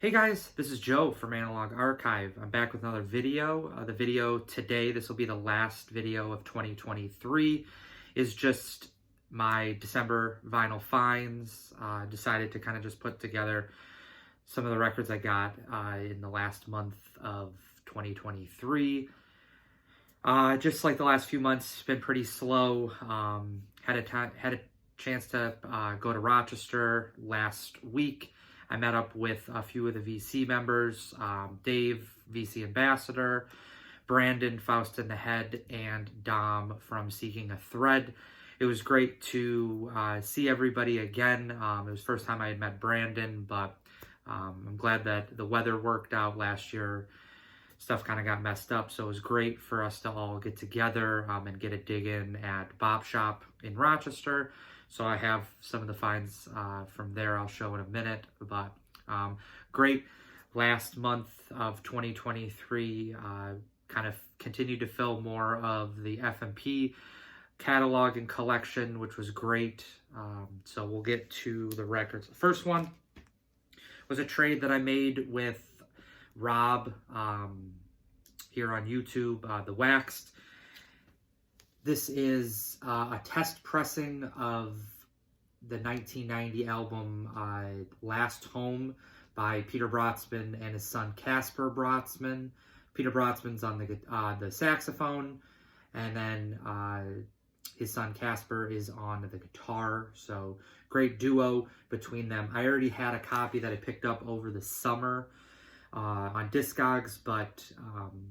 Hey guys, this is Joe from Analog Archive. I'm back with another video. The video today, this will be the last video of 2023, is just my December vinyl finds. Decided to kind of just put together some of the records I got in the last month of 2023. Just like the last few months, been pretty slow. Had a chance to go to Rochester last week. I met up with a few of the VC members, Dave, VC Ambassador, Brandon, Faust in the Head, and Dom from Seeking a Thread. It was great to see everybody again. It was the first time I had met Brandon, but I'm glad that the weather worked out last year. Stuff kind of got messed up, so it was great for us to all get together and get a dig in at Bop Shop in Rochester. So I have some of the finds from there I'll show in a minute, but great last month of 2023, kind of continued to fill more of the FMP catalog and collection, which was great. So we'll get to the records. The first one was a trade that I made with Rob here on YouTube, The Waxed. This is a test pressing of the 1990 album Last Home by Peter Brötzmann and his son Casper Brötzmann. Peter Brötzmann's on the saxophone, and then his son Casper is on the guitar. So great duo between them. I already had a copy that I picked up over the summer on Discogs, but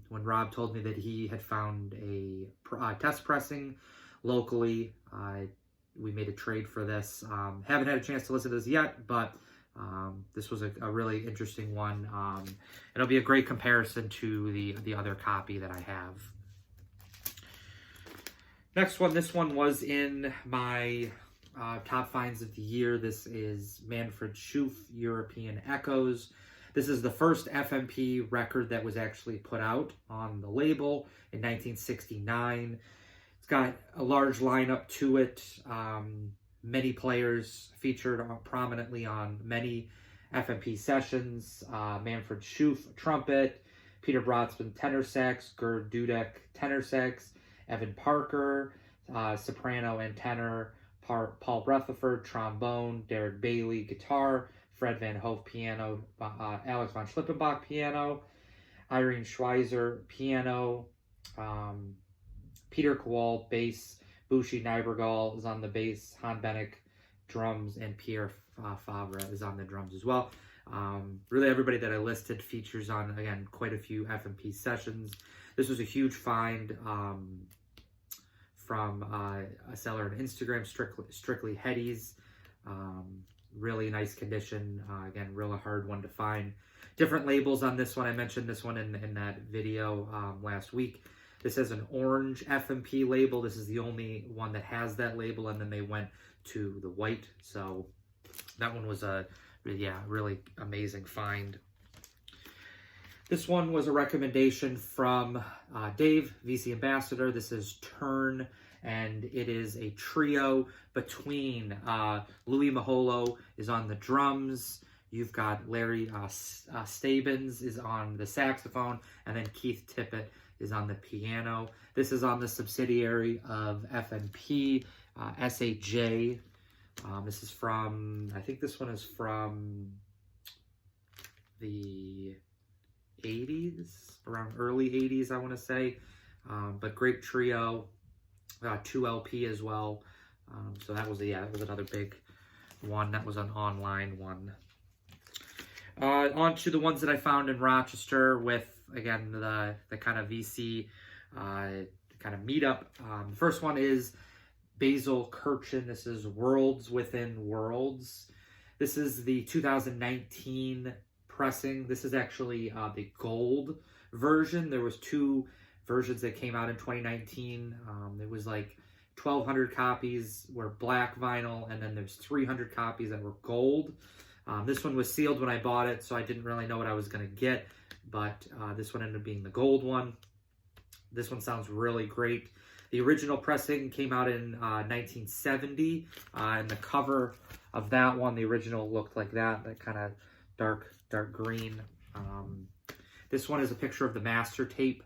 when Rob told me that he had found a test pressing locally, we made a trade for this. Haven't had a chance to listen to this yet, but this was a really interesting one. It'll be a great comparison to the other copy that I have. Next one, this one was in my top finds of the year. This is Manfred Schoof, European Echoes. This is the first FMP record that was actually put out on the label in 1969. It's got a large lineup to it. Many players featured prominently on many FMP sessions. Manfred Schoof, trumpet. Peter Brötzmann, tenor sax. Gerd Dudek, tenor sax. Evan Parker, soprano and tenor. Paul Rutherford, trombone. Derek Bailey, guitar. Fred Van Hove, piano. Alex von Schlippenbach, piano. Irene Schweizer, piano. Peter Kowal, bass. Bushi Nybergal is on the bass. Han Benek, drums. And Pierre Favre is on the drums as well. Really everybody that I listed features on, again, quite a few FMP sessions. This was a huge find from a seller on Instagram, Strictly Headies. Really nice condition. Again, really hard one to find. Different labels on this one. I mentioned this one in that video last week. This has an orange FMP label. This is the only one that has that label, and then they went to the white. So that one was a really amazing find. This one was a recommendation from Dave, VC Ambassador. This is Turn, and it is a trio between Louis Maholo is on the drums. You've got Larry Stabens is on the saxophone, and then Keith Tippett is on the piano. This is on the subsidiary of FMP, SAJ. This is from, I think this one is from the 80s, around early 80s, I want to say. But great trio, 2 LP as well. So that was another big one. That was an online one. On to the ones that I found in Rochester with, again, the kind of VC kind of meetup. The first one is Basil Kirchen. This is Worlds Within Worlds. This is the 2019 pressing. This is actually the gold version. There was 2 versions that came out in 2019. It was like 1,200 copies were black vinyl, and then there's 300 copies that were gold. This one was sealed when I bought it, so I didn't really know what I was going to get, but this one ended up being the gold one. This one sounds really great. The original pressing came out in 1970, and the cover of that one, the original, looked like that kind of dark green. This one is a picture of the master tape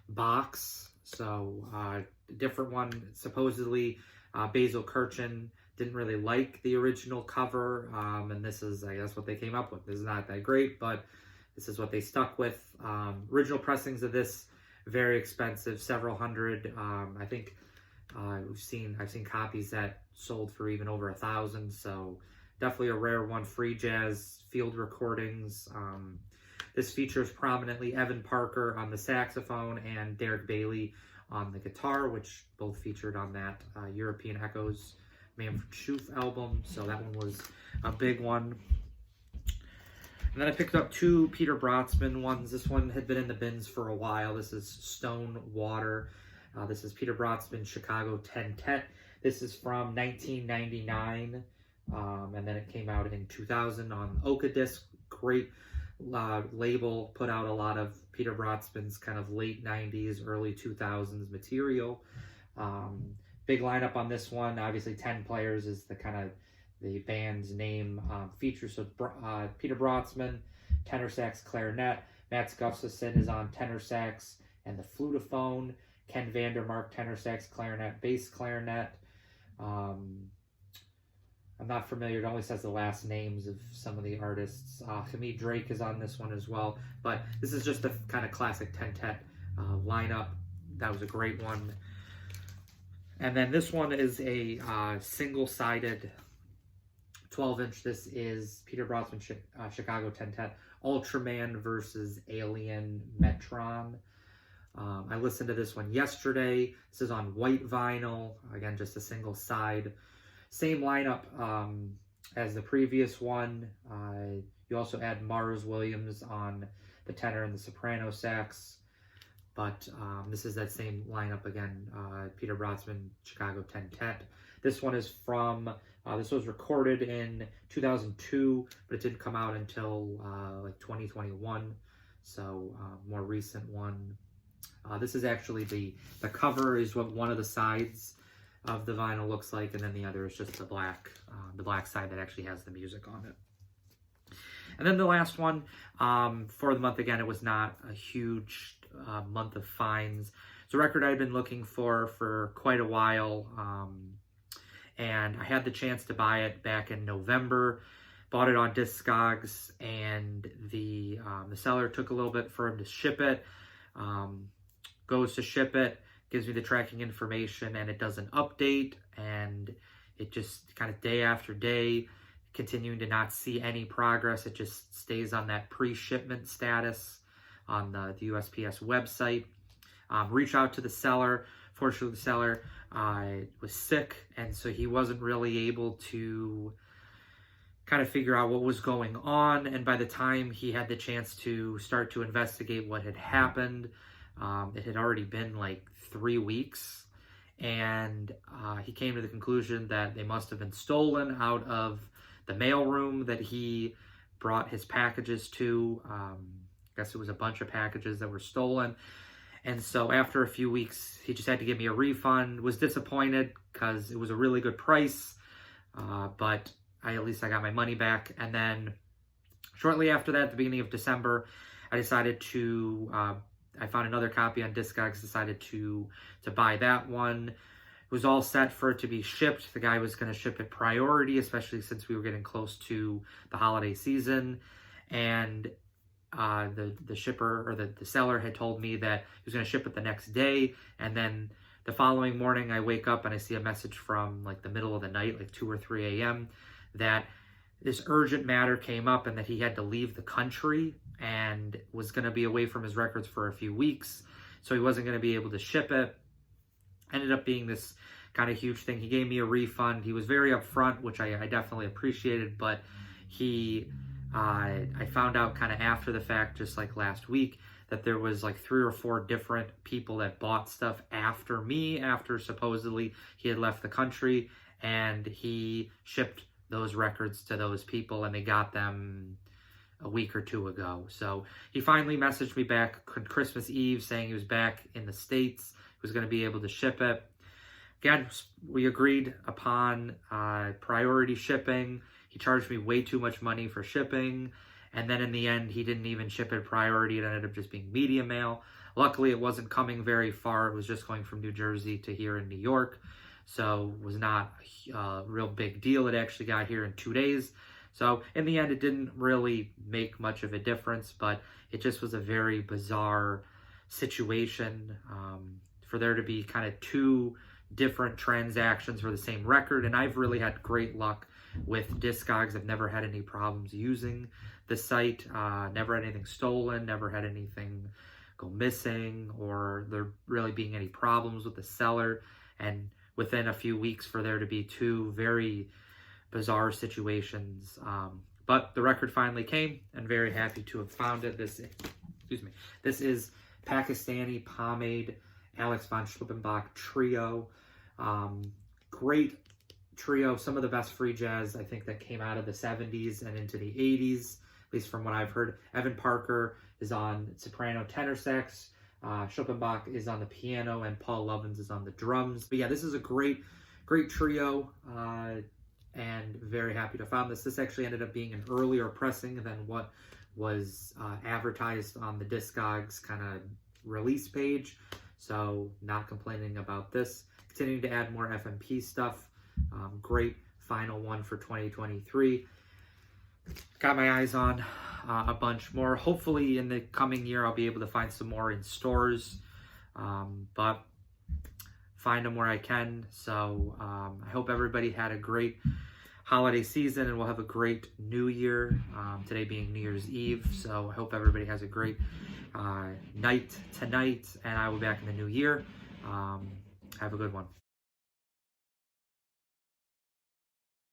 box. So different one. Supposedly Basil Kirchen didn't really like the original cover, and this is, I guess, what they came up with. This is not that great, but this is what they stuck with. Original pressings of this, very expensive, several hundred. I think I've seen copies that sold for even over $1,000. So definitely a rare one. Free jazz field recordings. This features prominently Evan Parker on the saxophone and Derek Bailey on the guitar, which both featured on that European Echoes Manfred Schoof album. So that one was a big one. And then I picked up two Peter Brötzmann ones. This one had been in the bins for a while. This is Stone Water. This is Peter Brötzmann Chicago Tentet. This is from 1999, and then it came out in 2000 on Oka Disc. Great label, put out a lot of Peter Brötzmann's kind of late 90s, early 2000s material. Big lineup on this one. Obviously 10 players is the kind of the band's name. Features so Peter Brötzmann, tenor sax, clarinet. Mats Gustafsson is on tenor sax and the flutophone. Ken Vandermark, tenor sax, clarinet, bass clarinet. I'm not familiar. It only says the last names of some of the artists. Hamid Drake is on this one as well. But this is just a kind of classic Tentet lineup. That was a great one. And then this one is a single-sided 12-inch. This is Peter Brötzmann Chicago Tentet Ultraman versus Alien Metron. I listened to this one yesterday. This is on white vinyl. Again, just a single side. Same lineup as the previous one. You also add Mars Williams on the tenor and the soprano sax. But this is that same lineup again. Peter Brötzmann Chicago Tentet. This one is from, this was recorded in 2002, but it didn't come out until like 2021. So more recent one. This is actually the cover is what one of the sides of the vinyl looks like, and then the other is just the black side that actually has the music on it. And then the last one for the month, again, it was not a huge month of finds. It's a record I'd been looking for quite a while, and I had the chance to buy it back in November. Bought it on Discogs, and the seller took a little bit for him to ship it. Goes to ship it, gives me the tracking information, and it doesn't update, and it just kind of day after day, continuing to not see any progress. It just stays on that pre-shipment status on the USPS website. Reach out to the seller. Fortunately, the seller was sick, and so he wasn't really able to kind of figure out what was going on, and by the time he had the chance to start to investigate what had happened, it had already been like 3 weeks, and he came to the conclusion that they must have been stolen out of the mailroom that he brought his packages to. I guess it was a bunch of packages that were stolen. And so after a few weeks, he just had to give me a refund. Was disappointed because it was a really good price, but at least I got my money back. And then shortly after that, at the beginning of December, I decided to I found another copy on Discogs, decided to buy that one. It was all set for it to be shipped. The guy was going to ship it priority, especially since we were getting close to the holiday season. And the shipper, or the seller, had told me that he was going to ship it the next day. And then the following morning, I wake up and I see a message from like the middle of the night, like 2 or 3 a.m., that this urgent matter came up and that he had to leave the country and was going to be away from his records for a few weeks. So he wasn't going to be able to ship it. Ended up being this kind of huge thing. He gave me a refund. He was very upfront, which I definitely appreciated, but I found out kind of after the fact, just like last week, that there was like 3 or 4 different people that bought stuff after me, after supposedly he had left the country, and he shipped those records to those people, and they got them a week or 2 ago. So he finally messaged me back on Christmas Eve saying he was back in the States, was going to be able to ship it. Again, we agreed upon priority shipping. He charged me way too much money for shipping, And then in the end, he didn't even ship it priority. It ended up just being media mail. Luckily, it wasn't coming very far. It was just going from New Jersey to here in New York. So it was not a real big deal. It actually got here in 2 days. So in the end, it didn't really make much of a difference, but it just was a very bizarre situation for there to be kind of two different transactions for the same record. And I've really had great luck with Discogs. I've never had any problems using the site, never had anything stolen, never had anything go missing, or there really being any problems with the seller. And within a few weeks for there to be two very bizarre situations. But the record finally came, and very happy to have found it. This is Pakistani Pomade Alex von Schlippenbach Trio. Great trio, some of the best free jazz I think that came out of the 70s and into the 80s, at least from what I've heard. Evan Parker is on soprano tenor sax, Schlippenbach is on the piano, and Paul Lovins is on the drums. But yeah, this is a great trio, and very happy to find this. This actually ended up being an earlier pressing than what was advertised on the Discogs kind of release page, so not complaining about this. Continuing to add more FMP stuff. Great final one for 2023. Got my eyes on a bunch more. Hopefully in the coming year I'll be able to find some more in stores, but find them where I can. So I hope everybody had a great holiday season, and we'll have a great new year, today being New Year's Eve. So I hope everybody has a great night tonight, and I will be back in the new year. Have a good one.